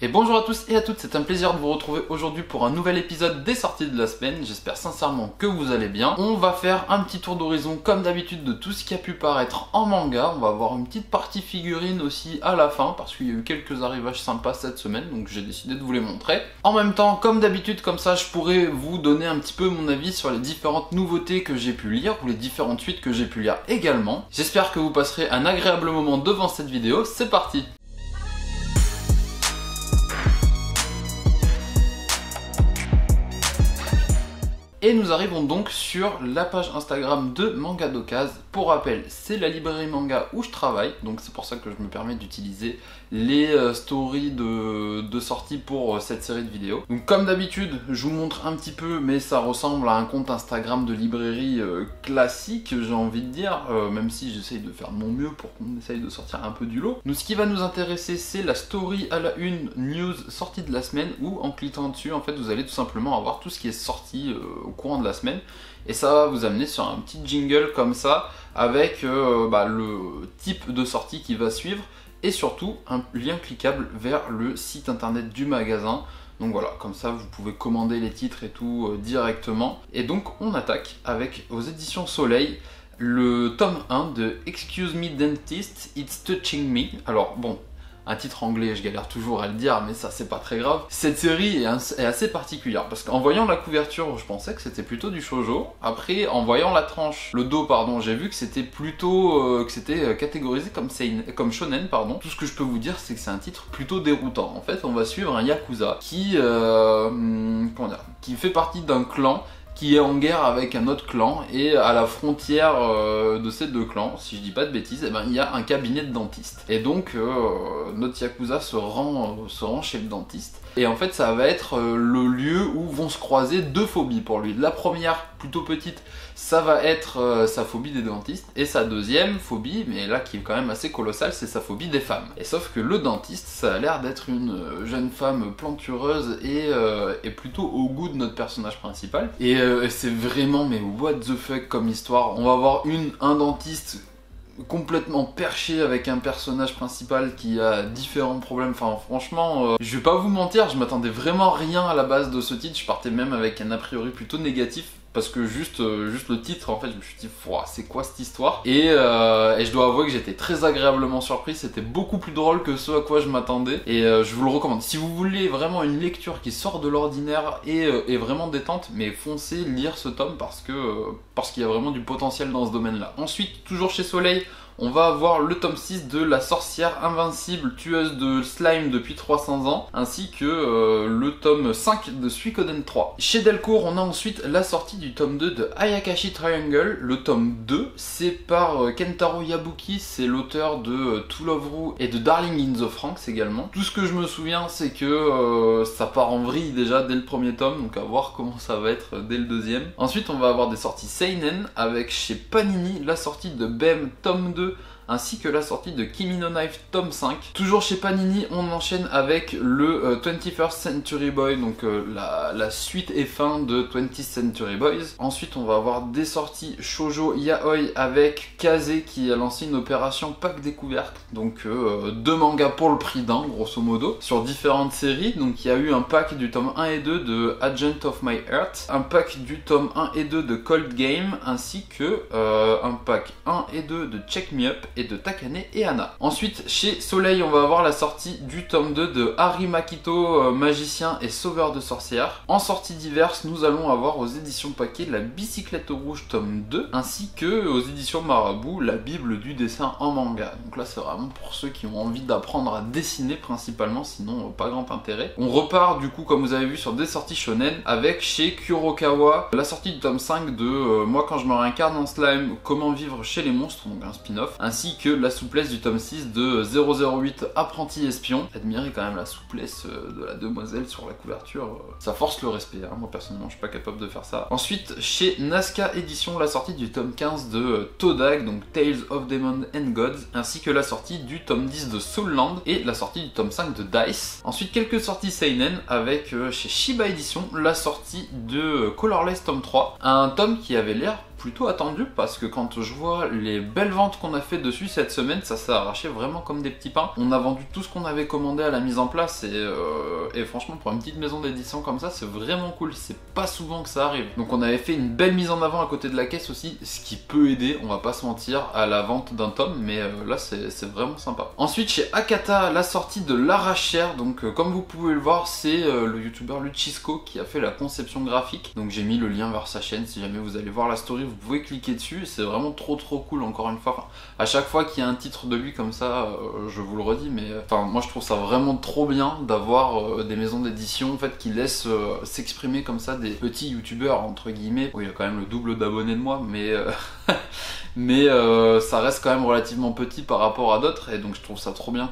Et bonjour à tous et à toutes, c'est un plaisir de vous retrouver aujourd'hui pour un nouvel épisode des sorties de la semaine. J'espère sincèrement que vous allez bien. On va faire un petit tour d'horizon comme d'habitude de tout ce qui a pu paraître en manga. On va avoir une petite partie figurine aussi à la fin parce qu'il y a eu quelques arrivages sympas cette semaine, donc j'ai décidé de vous les montrer. En même temps, comme d'habitude, comme ça je pourrais vous donner un petit peu mon avis sur les différentes nouveautés que j'ai pu lire ou les différentes suites que j'ai pu lire également. J'espère que vous passerez un agréable moment devant cette vidéo. C'est parti! Et nous arrivons donc sur la page Instagram de Manga d'Occasion. Pour rappel, c'est la librairie manga où je travaille, donc c'est pour ça que je me permets d'utiliser les stories de sortie pour cette série de vidéos. Donc comme d'habitude, je vous montre un petit peu, mais ça ressemble à un compte Instagram de librairie classique, j'ai envie de dire, même si j'essaye de faire de mon mieux pour qu'on essaye de sortir un peu du lot. Donc ce qui va nous intéresser, c'est la story à la une news sortie de la semaine, où en cliquant dessus, en fait, vous allez tout simplement avoir tout ce qui est sorti au courant de la semaine, et ça va vous amener sur un petit jingle comme ça avec le type de sortie qui va suivre et surtout un lien cliquable vers le site internet du magasin. Donc voilà, comme ça vous pouvez commander les titres et tout directement. Et donc on attaque avec aux éditions Soleil le tome 1 de Excuse Me Dentist, It's Touching Me. Alors bon, un titre anglais, je galère toujours à le dire, mais ça c'est pas très grave. Cette série est assez particulière, parce qu'en voyant la couverture, je pensais que c'était plutôt du shoujo. Après, en voyant la tranche, le dos, pardon, j'ai vu que c'était plutôt, catégorisé comme shonen, pardon. Tout ce que je peux vous dire, c'est que c'est un titre plutôt déroutant. En fait, on va suivre un yakuza qui fait partie d'un clan qui est en guerre avec un autre clan, et à la frontière de ces deux clans, si je dis pas de bêtises, il y a un cabinet de dentiste. Et donc notre yakuza se rend chez le dentiste. Et en fait ça va être le lieu où vont se croiser deux phobies pour lui. La première, plutôt petite, ça va être sa phobie des dentistes, et sa deuxième phobie, mais là qui est quand même assez colossale, c'est sa phobie des femmes. Et sauf que le dentiste, ça a l'air d'être une jeune femme plantureuse et plutôt au goût de notre personnage principal. Et c'est vraiment, mais what the fuck comme histoire. On va avoir un dentiste complètement perché avec un personnage principal qui a différents problèmes. Enfin franchement, je vais pas vous mentir, je m'attendais vraiment à rien à la base de ce titre. Je partais même avec un a priori plutôt négatif, parce que juste le titre, en fait, je me suis dit, c'est quoi cette histoire? Et je dois avouer que j'étais très agréablement surpris. C'était beaucoup plus drôle que ce à quoi je m'attendais, et je vous le recommande. Si vous voulez vraiment une lecture qui sort de l'ordinaire et vraiment détente, mais foncez lire ce tome parce qu'il y a vraiment du potentiel dans ce domaine-là. Ensuite, toujours chez Soleil, on va avoir le tome 6 de La sorcière invincible, tueuse de slime depuis 300 ans, ainsi que le tome 5 de Suikoden 3. Chez Delcourt, on a ensuite la sortie du tome 2 de Ayakashi Triangle. Le tome 2, c'est par Kentaro Yabuki, c'est l'auteur de To Love Ru et de Darling in the Franxx également. Tout ce que je me souviens, c'est que ça part en vrille déjà dès le premier tome, donc à voir comment ça va être dès le deuxième. Ensuite, on va avoir des sorties seinen avec chez Panini la sortie de Bem tome 2, ainsi que la sortie de Kimi no Knife tome 5. Toujours chez Panini, on enchaîne avec le 21st Century Boy, donc la suite et fin de 20th Century Boys. Ensuite, on va avoir des sorties shoujo yaoi avec Kaze qui a lancé une opération pack découverte, donc deux mangas pour le prix d'un, grosso modo, sur différentes séries. Donc il y a eu un pack du tome 1 et 2 de Agent of My Heart, un pack du tome 1 et 2 de Cold Game, ainsi que un pack 1 et 2 de Check Me Up et de Takane et Anna. Ensuite, chez Soleil, on va avoir la sortie du tome 2 de Harry Makito, magicien et sauveur de sorcières. En sortie diverse, nous allons avoir aux éditions Paquet la Bicyclette rouge tome 2, ainsi que aux éditions Marabout la Bible du dessin en manga. Donc là, c'est vraiment pour ceux qui ont envie d'apprendre à dessiner principalement, sinon pas grand intérêt. On repart du coup, comme vous avez vu, sur des sorties shonen avec chez Kurokawa la sortie du tome 5 de Moi quand je me réincarne en slime, comment vivre chez les monstres, donc un spin-off, ainsi que la souplesse du tome 6 de 008 Apprenti Espion. Admirez quand même la souplesse de la demoiselle sur la couverture, ça force le respect, hein. Moi personnellement je suis pas capable de faire ça. Ensuite, chez Nazca Édition, la sortie du tome 15 de Todag, donc Tales of Demons and Gods, ainsi que la sortie du tome 10 de Soulland et la sortie du tome 5 de Dice. Ensuite, quelques sorties seinen avec chez Shiba Édition la sortie de Colorless tome 3, un tome qui avait l'air plutôt attendu parce que quand je vois les belles ventes qu'on a fait dessus cette semaine, ça s'est arraché vraiment comme des petits pains. On a vendu tout ce qu'on avait commandé à la mise en place et franchement pour une petite maison d'édition comme ça, c'est vraiment cool. C'est pas souvent que ça arrive. Donc on avait fait une belle mise en avant à côté de la caisse aussi, ce qui peut aider, on va pas se mentir, à la vente d'un tome, mais là c'est vraiment sympa. Ensuite chez Akata, la sortie de l'arrache-chair, donc comme vous pouvez le voir, c'est le youtubeur Luchisco qui a fait la conception graphique. Donc j'ai mis le lien vers sa chaîne, si jamais vous allez voir la story, vous pouvez cliquer dessus, c'est vraiment trop cool encore une fois. Enfin, à chaque fois qu'il y a un titre de lui comme ça, je vous le redis, mais enfin moi je trouve ça vraiment trop bien d'avoir des maisons d'édition en fait qui laissent s'exprimer comme ça des petits youtubeurs entre guillemets. Oui, il a quand même le double d'abonnés de moi, mais mais ça reste quand même relativement petit par rapport à d'autres, et donc je trouve ça trop bien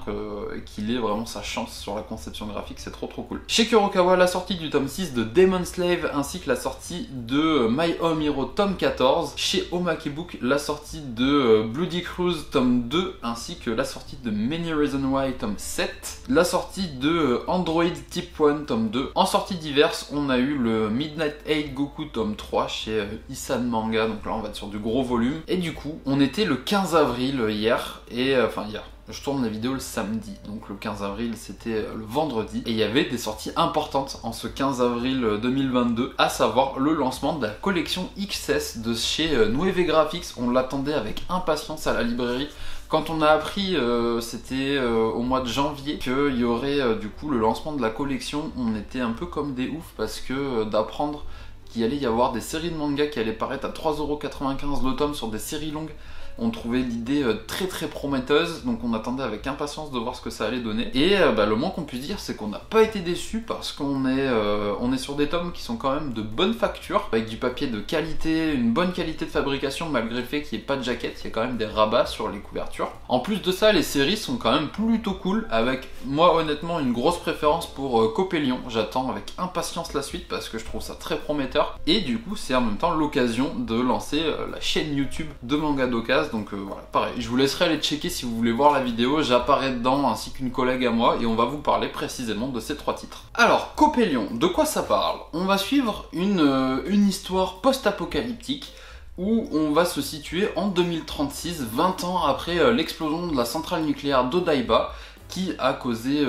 qu'il ait vraiment sa chance sur la conception graphique, c'est trop cool. Chez Kurokawa, la sortie du tome 6 de Demon Slave ainsi que la sortie de My Home Hero tome 14. Chez Omake Book, la sortie de Bloody Cruise tome 2 ainsi que la sortie de Many Reasons Why tome 7. La sortie de Android Type 1 tome 2. En sortie diverses, on a eu le Midnight 8 Goku tome 3 chez Isan Manga, donc là on va être sur du gros volume. Et du coup, on était le 15 avril hier, et enfin hier. Je tourne la vidéo le samedi, donc le 15 avril c'était le vendredi, et il y avait des sorties importantes en ce 15 avril 2022, à savoir le lancement de la collection XS de chez Nueve Graphics. On l'attendait avec impatience à la librairie. Quand on a appris, c'était au mois de janvier, qu'il y aurait du coup le lancement de la collection, on était un peu comme des oufs parce que d'apprendre qu'il allait y avoir des séries de manga qui allaient paraître à 3,95€ le tome sur des séries longues. On trouvait l'idée très prometteuse, donc on attendait avec impatience de voir ce que ça allait donner. Et le moins qu'on puisse dire, c'est qu'on n'a pas été déçus parce qu'on est sur des tomes qui sont quand même de bonne facture, avec du papier de qualité, une bonne qualité de fabrication malgré le fait qu'il n'y ait pas de jaquette, il y a quand même des rabats sur les couvertures. En plus de ça, les séries sont quand même plutôt cool, avec moi honnêtement une grosse préférence pour Copélion. J'attends avec impatience la suite parce que je trouve ça très prometteur. Et du coup, c'est en même temps l'occasion de lancer la chaîne YouTube de Manga d'Occasion. Donc voilà, pareil, je vous laisserai aller checker si vous voulez voir la vidéo, j'apparais dedans ainsi qu'une collègue à moi et on va vous parler précisément de ces trois titres. Alors, Copélion, de quoi ça parle? On va suivre une histoire post-apocalyptique où on va se situer en 2036, 20 ans après l'explosion de la centrale nucléaire d'Odaiba, qui a causé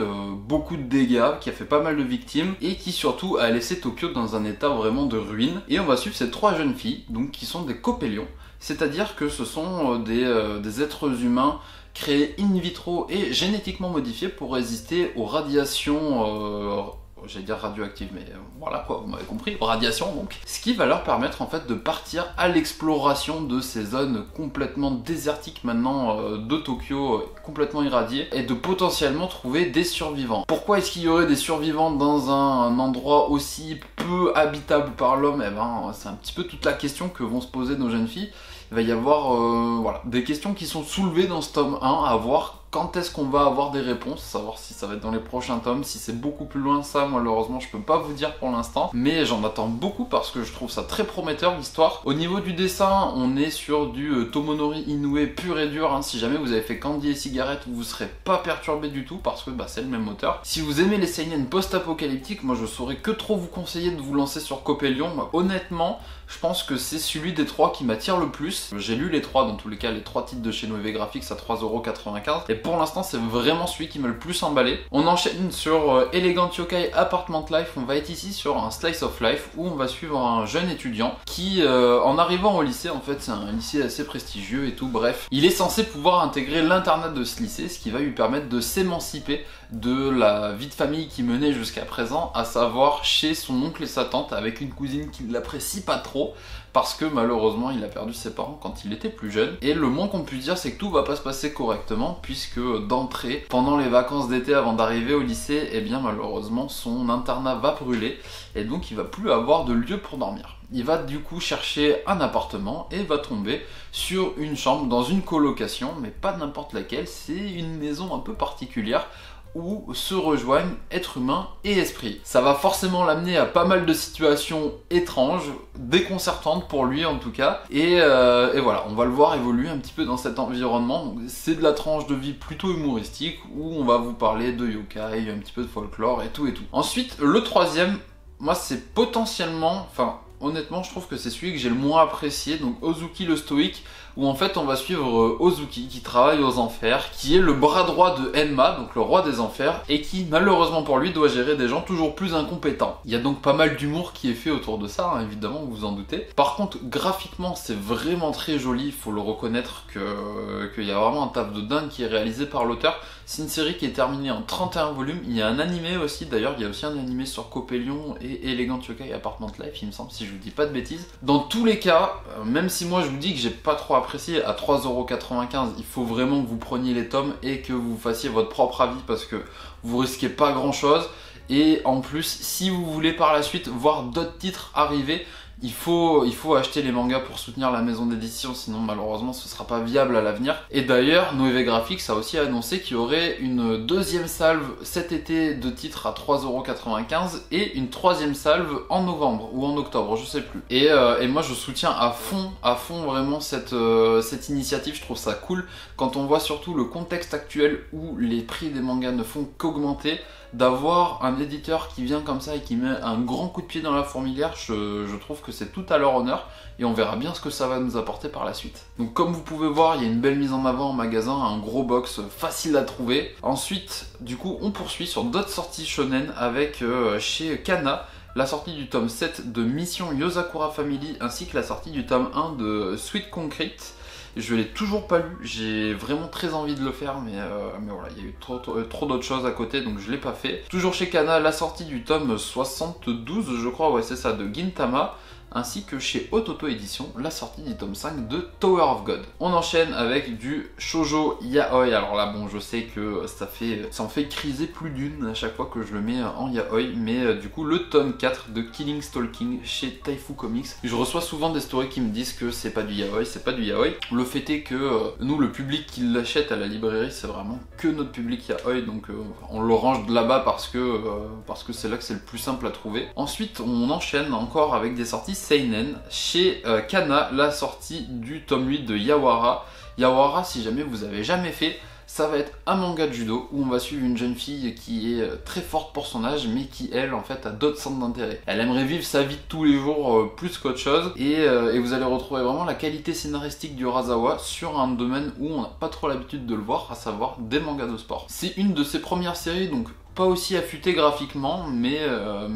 beaucoup de dégâts, qui a fait pas mal de victimes, et qui surtout a laissé Tokyo dans un état vraiment de ruine. Et on va suivre ces trois jeunes filles, donc qui sont des Copélions, c'est-à-dire que ce sont des êtres humains créés in vitro et génétiquement modifiés pour résister aux radiations j'allais dire radioactive, mais voilà quoi, vous m'avez compris, radiation donc. Ce qui va leur permettre en fait de partir à l'exploration de ces zones complètement désertiques maintenant de Tokyo, complètement irradiées, et de potentiellement trouver des survivants. Pourquoi est-ce qu'il y aurait des survivants dans un endroit aussi peu habitable par l'homme? Eh ben, c'est un petit peu toute la question que vont se poser nos jeunes filles. Il va y avoir voilà, des questions qui sont soulevées dans ce tome 1, à voir quand est-ce qu'on va avoir des réponses, savoir si ça va être dans les prochains tomes, si c'est beaucoup plus loin ça, malheureusement je peux pas vous dire pour l'instant, mais j'en attends beaucoup parce que je trouve ça très prometteur l'histoire. Au niveau du dessin, on est sur du Tomonori Inoue pur et dur, hein. Si jamais vous avez fait Candy et Cigarette, vous serez pas perturbé du tout parce que c'est le même auteur. Si vous aimez les seinen post-apocalyptiques, moi je saurais que trop vous conseiller de vous lancer sur Copélion. Honnêtement, je pense que c'est celui des trois qui m'attire le plus. J'ai lu les trois, dans tous les cas, les trois titres de chez Nueve Graphics à 3,95€. Et pour l'instant, c'est vraiment celui qui m'a le plus emballé. On enchaîne sur Elegant Yokai Apartment Life. On va être ici sur un Slice of Life où on va suivre un jeune étudiant qui, en arrivant au lycée, en fait, c'est un lycée assez prestigieux et tout, bref, il est censé pouvoir intégrer l'internat de ce lycée, ce qui va lui permettre de s'émanciper de la vie de famille qu'il menait jusqu'à présent, à savoir chez son oncle et sa tante, avec une cousine qui ne l'apprécie pas trop, parce que malheureusement il a perdu ses parents quand il était plus jeune. Et le moins qu'on puisse dire, c'est que tout va pas se passer correctement, puisque d'entrée, pendant les vacances d'été avant d'arriver au lycée, eh bien malheureusement son internat va brûler, et donc il va plus avoir de lieu pour dormir. Il va du coup chercher un appartement et va tomber sur une chambre dans une colocation, mais pas n'importe laquelle, c'est une maison un peu particulière où se rejoignent être humain et esprit. Ça va forcément l'amener à pas mal de situations étranges, déconcertantes pour lui en tout cas, et voilà, on va le voir évoluer un petit peu dans cet environnement. C'est de la tranche de vie plutôt humoristique, où on va vous parler de yokai, un petit peu de folklore et tout et tout. Ensuite, le troisième, moi c'est potentiellement, enfin honnêtement je trouve que c'est celui que j'ai le moins apprécié, donc Ozuki le stoïque, où en fait on va suivre Ozuki qui travaille aux enfers, qui est le bras droit de Enma, donc le roi des enfers, et qui malheureusement pour lui doit gérer des gens toujours plus incompétents. Il y a donc pas mal d'humour qui est fait autour de ça, hein, évidemment, vous vous en doutez. Par contre, graphiquement c'est vraiment très joli, il faut le reconnaître qu'il y a vraiment un taf de dingue qui est réalisé par l'auteur. C'est une série qui est terminée en 31 volumes, il y a un animé aussi, d'ailleurs il y a aussi un animé sur Copélion et Elegant Yokai Apartment Life, il me semble, si je vous dis pas de bêtises. Dans tous les cas, même si moi je vous dis que j'ai pas trop apprécié, à 3,95€, il faut vraiment que vous preniez les tomes et que vous fassiez votre propre avis parce que vous risquez pas grand chose. Et en plus, si vous voulez par la suite voir d'autres titres arriver, il faut acheter les mangas pour soutenir la maison d'édition, sinon malheureusement ce sera pas viable à l'avenir. Et d'ailleurs, Noévé Graphics a aussi annoncé qu'il y aurait une deuxième salve cet été de titres à 3,95€ et une troisième salve en novembre ou en octobre, je sais plus. Et moi je soutiens à fond vraiment cette initiative, je trouve ça cool. Quand on voit surtout le contexte actuel où les prix des mangas ne font qu'augmenter, d'avoir un éditeur qui vient comme ça et qui met un grand coup de pied dans la fourmilière, je trouve que c'est tout à leur honneur et on verra bien ce que ça va nous apporter par la suite. Donc comme vous pouvez voir, il y a une belle mise en avant en magasin, un gros box facile à trouver. Ensuite, du coup, on poursuit sur d'autres sorties shonen avec chez Kana, la sortie du tome 7 de Mission Yozakura Family ainsi que la sortie du tome 1 de Sweet Concrete. Je l'ai toujours pas lu, j'ai vraiment très envie de le faire, mais voilà, il y a eu trop d'autres choses à côté, donc je l'ai pas fait. Toujours chez Kana, la sortie du tome 72, je crois, ouais c'est ça, de Gintama, ainsi que chez Ototo Édition, la sortie du tome 5 de Tower of God. On enchaîne avec du shoujo yaoi. Alors là, bon, je sais que ça en fait criser plus d'une à chaque fois que je le mets en yaoi, mais du coup, le tome 4 de Killing Stalking chez Taifu Comics. Je reçois souvent des stories qui me disent que c'est pas du yaoi, c'est pas du yaoi. Le fait est que nous, le public qui l'achète à la librairie, c'est vraiment que notre public yaoi, donc on le range de là-bas parce que c'est là que c'est le plus simple à trouver. Ensuite, on enchaîne encore avec des sorties seinen chez Kana, la sortie du tome 8 de Yawara. Yawara, si jamais vous avez jamais fait, ça va être un manga de judo où on va suivre une jeune fille qui est très forte pour son âge mais qui elle en fait a d'autres centres d'intérêt. Elle aimerait vivre sa vie de tous les jours plus qu'autre chose et vous allez retrouver vraiment la qualité scénaristique du Urasawa sur un domaine où on n'a pas trop l'habitude de le voir, à savoir des mangas de sport. C'est une de ses premières séries, donc pas aussi affûté graphiquement, mais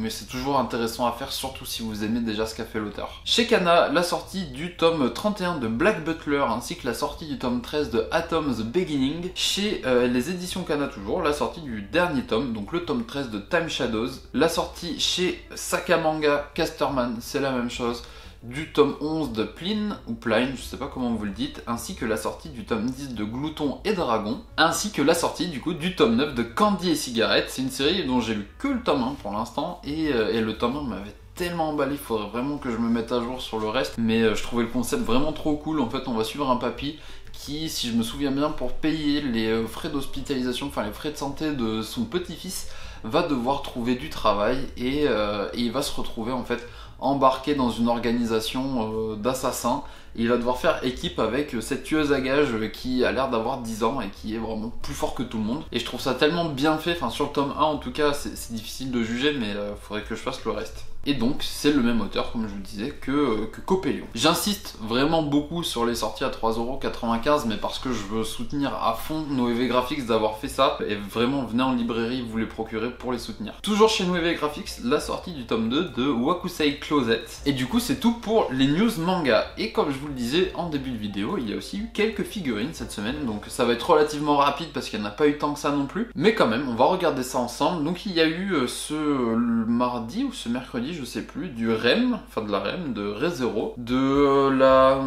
c'est toujours intéressant à faire, surtout si vous aimez déjà ce qu'a fait l'auteur. Chez Kana, la sortie du tome 31 de Black Butler, ainsi que la sortie du tome 13 de Atom The Beginning. Chez les éditions Kana toujours, la sortie du dernier tome, donc le tome 13 de Time Shadows. La sortie chez Sakamanga Casterman, c'est la même chose, du tome 11 de Pline, ou Pline, je sais pas comment vous le dites, ainsi que la sortie du tome 10 de Glouton et Dragon, ainsi que la sortie du coup du tome 9 de Candy et Cigarette. C'est une série dont j'ai lu que le tome 1 pour l'instant, et le tome 1 m'avait tellement emballé, il faudrait vraiment que je me mette à jour sur le reste, mais je trouvais le concept vraiment trop cool. En fait, on va suivre un papy qui, si je me souviens bien, pour payer les frais d'hospitalisation, enfin les frais de santé de son petit-fils, va devoir trouver du travail et il va se retrouver en fait embarqué dans une organisation d'assassins. Il va devoir faire équipe avec cette tueuse à gages qui a l'air d'avoir 10 ans et qui est vraiment plus fort que tout le monde. Et je trouve ça tellement bien fait, enfin sur le tome 1 en tout cas, c'est difficile de juger, mais faudrait que je fasse le reste. Et donc c'est le même auteur, comme je vous le disais, que Copélion. J'insiste vraiment beaucoup sur les sorties à 3,95€, mais parce que je veux soutenir à fond Noévé Graphics d'avoir fait ça, et vraiment venez en librairie vous les procurer pour les soutenir. Toujours chez Noévé Graphics, la sortie du tome 2 de Wakusei Closet. Et du coup c'est tout pour les news manga. Et comme je vous le disais en début de vidéo, il y a aussi eu quelques figurines cette semaine, donc ça va être relativement rapide parce qu'il n'y en a pas eu tant que ça non plus, mais quand même on va regarder ça ensemble. Donc il y a eu ce mardi ou ce mercredi, je sais plus, du REM, enfin de la REM, de ReZero, de la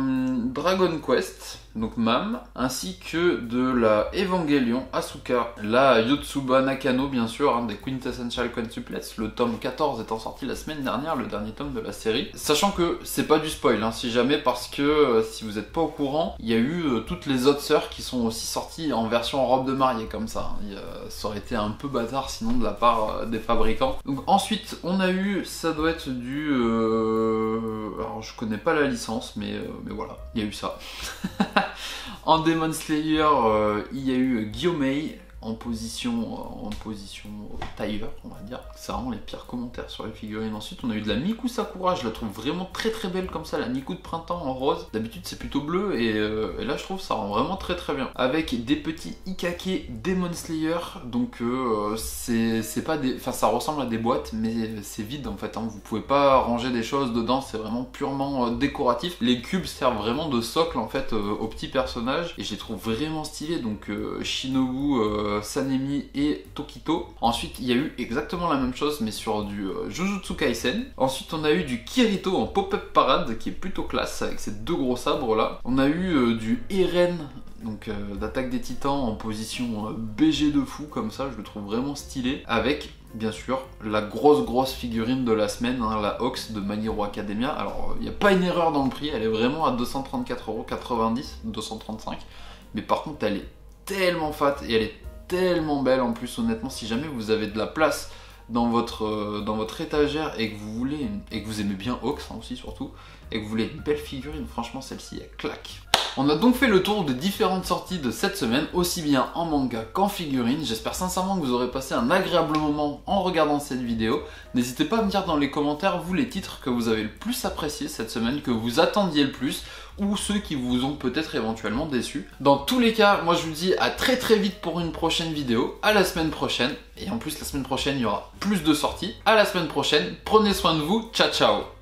Dragon Quest, donc MAM, ainsi que de la Evangelion Asuka, la Yotsuba Nakano bien sûr, des Quintessential Quintuplets, le tome 14 étant sorti la semaine dernière, le dernier tome de la série. Sachant que c'est pas du spoil, si jamais, parce que si vous n'êtes pas au courant, il y a eu toutes les autres sœurs qui sont aussi sorties en version robe de mariée comme ça. Ça aurait été un peu bâtard sinon de la part des fabricants. Donc ensuite on a eu, ça doit être du... alors je connais pas la licence, mais voilà, il y a eu ça. En Demon Slayer, il y a eu Gyomei, en position tailleur, on va dire. C'est vraiment les pires commentaires sur les figurines. Ensuite, on a eu de la Miku Sakura, je la trouve vraiment très très belle comme ça, la Miku de printemps en rose. D'habitude, c'est plutôt bleu et là, je trouve ça rend vraiment très très bien. Avec des petits Ikake Demon Slayer, donc c'est pas des... Enfin, ça ressemble à des boîtes, mais c'est vide en fait, hein. Vous pouvez pas ranger des choses dedans, c'est vraiment purement décoratif. Les cubes servent vraiment de socle en fait aux petits personnages et je les trouve vraiment stylés, donc Shinobu, Sanemi et Tokito. Ensuite il y a eu exactement la même chose mais sur du Jujutsu Kaisen. Ensuite on a eu du Kirito en pop-up parade qui est plutôt classe avec ces deux gros sabres là. On a eu du Eren, donc d'attaque des titans en position BG de fou comme ça, je le trouve vraiment stylé, avec bien sûr la grosse figurine de la semaine, hein, la Ox de My Hero Academia. Alors il n'y a pas une erreur dans le prix, elle est vraiment à 234,90€, 235, mais par contre elle est tellement fat et elle est tellement belle en plus. Honnêtement, si jamais vous avez de la place dans votre étagère et que vous voulez, et que vous aimez bien Ox hein, aussi surtout, et que vous voulez une belle figurine, franchement celle-ci elle claque. On a donc fait le tour des différentes sorties de cette semaine, aussi bien en manga qu'en figurine. J'espère sincèrement que vous aurez passé un agréable moment en regardant cette vidéo. N'hésitez pas à me dire dans les commentaires, vous, les titres que vous avez le plus appréciés cette semaine, que vous attendiez le plus, ou ceux qui vous ont peut-être éventuellement déçus. Dans tous les cas, moi je vous dis à très vite pour une prochaine vidéo, à la semaine prochaine. Et en plus, la semaine prochaine, il y aura plus de sorties. À la semaine prochaine, prenez soin de vous, ciao ciao.